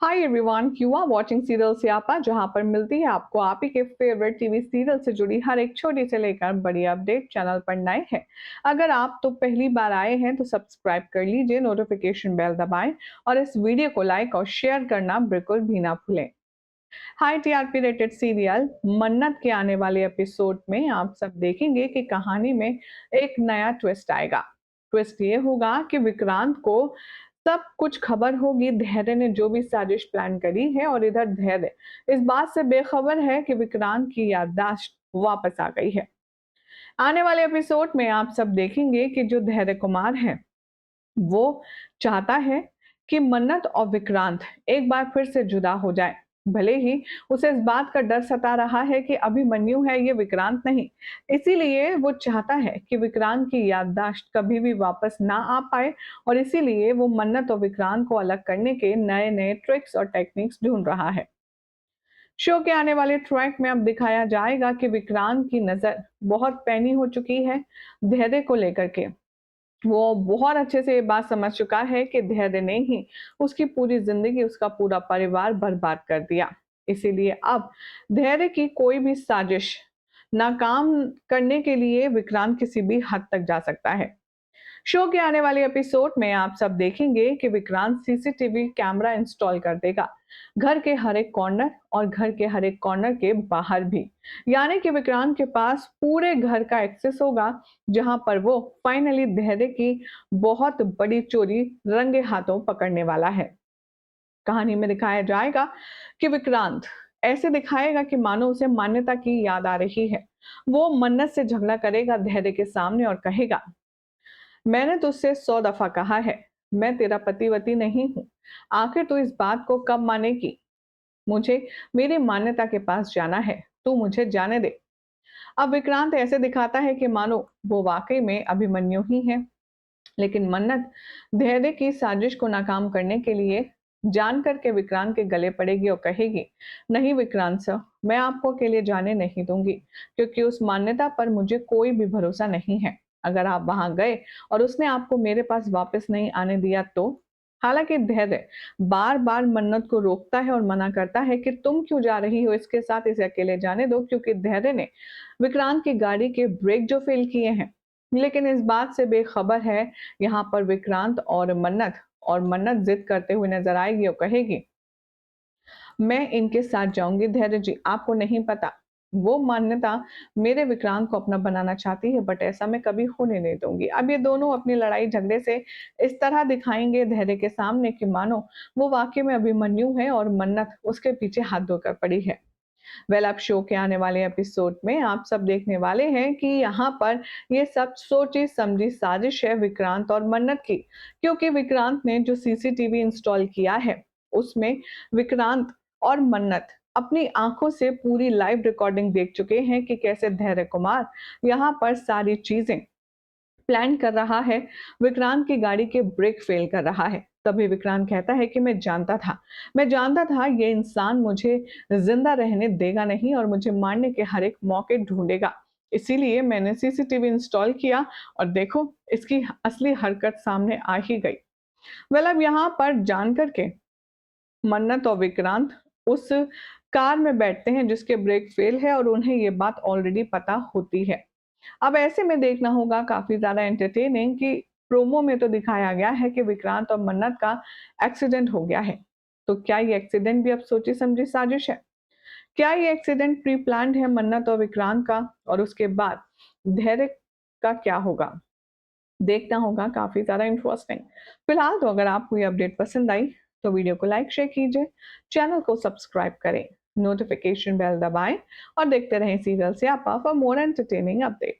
Hi everyone, you are watching serial Syapa, जहां पर मिलती है आपको आप ही के फेवरेट टीवी सीरियल से जुड़ी हर एक छोटी से लेकर बड़ी अपडेट। चैनल पर नए हैं अगर आप तो पहली बार आए हैं तो सब्सक्राइब कर लीजिए, नोटिफिकेशन बेल दबाएं और इस वीडियो को लाइक और शेयर करना बिल्कुल भी ना भूलें। हाई टीआरपी रेटेड सीरियल मन्नत के आने वाले एपिसोड में आप सब देखेंगे कि कहानी में एक नया ट्विस्ट आएगा। ट्विस्ट ये होगा कि विक्रांत को सब कुछ खबर होगी, धैर्य ने जो भी साजिश प्लान करी है, और इधर धैर्य इस बात से बेखबर है कि विक्रांत की याददाश्त वापस आ गई है। आने वाले एपिसोड में आप सब देखेंगे कि जो धैर्य कुमार है वो चाहता है कि मन्नत और विक्रांत एक बार फिर से जुदा हो जाए। भले ही उसे इस बात का डर सता रहा है कि अभिमन्यु है, ये विक्रांत नहीं। इसीलिए वो चाहता है कि विक्रांत की याददाश्त कभी भी वापस ना आ पाए, और इसीलिए वो मन्नत और विक्रांत को अलग करने के नए नए ट्रिक्स और टेक्निक्स ढूंढ रहा है। शो के आने वाले ट्रैक में अब दिखाया जाएगा कि विक्रांत की नजर बहुत पैनी हो चुकी है धैर्य को लेकर के। वो बहुत अच्छे से ये बात समझ चुका है कि धैर्य ने ही उसकी पूरी जिंदगी, उसका पूरा परिवार बर्बाद कर दिया। इसीलिए अब धैर्य की कोई भी साजिश नाकाम करने के लिए विक्रांत किसी भी हद तक जा सकता है। शो के आने वाले एपिसोड में आप सब देखेंगे कि विक्रांत सीसीटीवी कैमरा इंस्टॉल कर देगा, घर के हर एक कॉर्नर और घर के हर एक कॉर्नर के बाहर भी। यानी कि विक्रांत के पास पूरे घर का एक्सेस होगा, जहां पर वो फाइनली धैर्य की बहुत बड़ी चोरी रंगे हाथों पकड़ने वाला है। कहानी में दिखाया जाएगा कि विक्रांत ऐसे दिखाएगा कि मानो उसे मान्यता की याद आ रही है। वो मन्नत से झगड़ा करेगा धैर्य के सामने और कहेगा, मैंने तुझसे 100 दफा कहा है, मैं तेरा पतिवती नहीं हूं। आखिर तू इस बात को कब मानेगी? मुझे मेरी मान्यता के पास जाना है, तू मुझे जाने दे। अब विक्रांत ऐसे दिखाता है कि मानो वो वाकई में अभिमन्यु ही है। लेकिन मन्नत धैर्य की साजिश को नाकाम करने के लिए जान करके विक्रांत के गले पड़ेगी और कहेगी, नहीं विक्रांत सर, मैं आपको अकेले जाने नहीं दूंगी, क्योंकि उस मान्यता पर मुझे कोई भी भरोसा नहीं है। अगर आप वहां गए और उसने आपको मेरे पास वापस नहीं आने दिया तो? हालांकि धैर्य बार बार मन्नत को रोकता है और मना करता है कि तुम क्यों जा रही हो इसके साथ, इसे अकेले जाने दो, क्योंकि धैर्य ने विक्रांत की गाड़ी के ब्रेक जो फेल किए हैं। लेकिन इस बात से बेखबर है यहाँ पर विक्रांत, और मन्नत जिद करते हुए नजर आएगी और कहेगी, मैं इनके साथ जाऊंगी धैर्य जी, आपको नहीं पता, वो मान्यता मेरे विक्रांत को अपना बनाना चाहती है, बट ऐसा मैं कभी होने नहीं दूंगी। अब ये दोनों अपनी लड़ाई झगड़े से इस तरह दिखाएंगे धैर्य के सामने कि मानो वो वाकई में अभिमन्यु है और मन्नत उसके पीछे हाथ धोकर पड़ी है। वेल, अब शो के आने वाले एपिसोड में आप सब देखने वाले हैं कि यहाँ पर ये सब सोची समझी साजिश है विक्रांत और मन्नत की, क्योंकि विक्रांत ने जो सीसीटीवी इंस्टॉल किया है उसमें विक्रांत और मन्नत अपनी आंखों से पूरी लाइव रिकॉर्डिंग देख चुके हैं कि कैसे धैर्य कुमार यहाँ पर सारी चीजें प्लान कर रहा है, विक्रांत की गाड़ी के ब्रेक फेल कर रहा है। तभी विक्रांत कहता है कि मैं जानता था ये इंसान मुझे जिंदा रहने देगा नहीं और मुझे मारने के हर एक मौके ढूंढेगा। इसीलिए मैंने सीसीटीवी इंस्टॉल किया और देखो इसकी असली हरकत सामने आ ही गई। वेल, अब यहाँ पर जान करके मन्नत और विक्रांत उस कार में बैठते हैं जिसके ब्रेक फेल है, और उन्हें ये बात ऑलरेडी पता होती है। अब ऐसे में देखना होगा काफी ज्यादा एंटरटेनिंग कि प्रोमो में तो दिखाया गया है कि विक्रांत और मन्नत का एक्सीडेंट हो गया है। तो क्या ये एक्सीडेंट भी अब सोची समझी साजिश है? क्या ये एक्सीडेंट प्री प्लान्ड है मन्नत और विक्रांत का? और उसके बाद धैर्य का क्या होगा? देखना होगा, काफी ज्यादा इंटरेस्टिंग। फिलहाल तो अगर आपको ये अपडेट पसंद आई तो वीडियो को लाइक शेयर कीजिए, चैनल को सब्सक्राइब करें, नोटिफिकेशन बेल दबाएं और देखते रहें सीरियल स्यापा फॉर मोर एंटरटेनिंग अपडेट।